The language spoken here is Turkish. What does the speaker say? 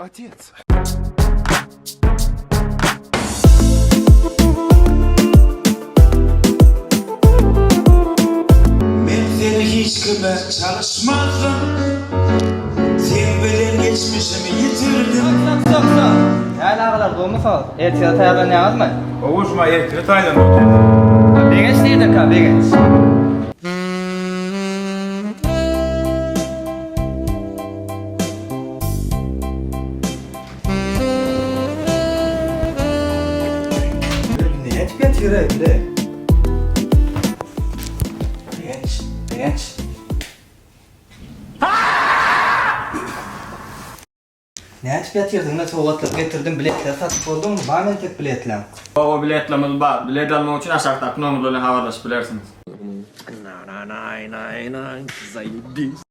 Отец. Ben seni hiç kadar çalışmadım. Sen bilen geçmişimi yitirdim. Stop. Yani ağalar dolmasa ertesi tayağı ne yazma. Ovuşma erkini Tayland otur. Begeç neydi ka begeç? Ne et getire bile. Genç. Ne açıp getirdin? Nasıl ovatlık getirdim biletler satıp oldun mu? Bana erkek biletler. O biletlerimiz var. Bilet almak için aşağıdaki numaralarla havadaş bilersiniz. Nein, sei dies.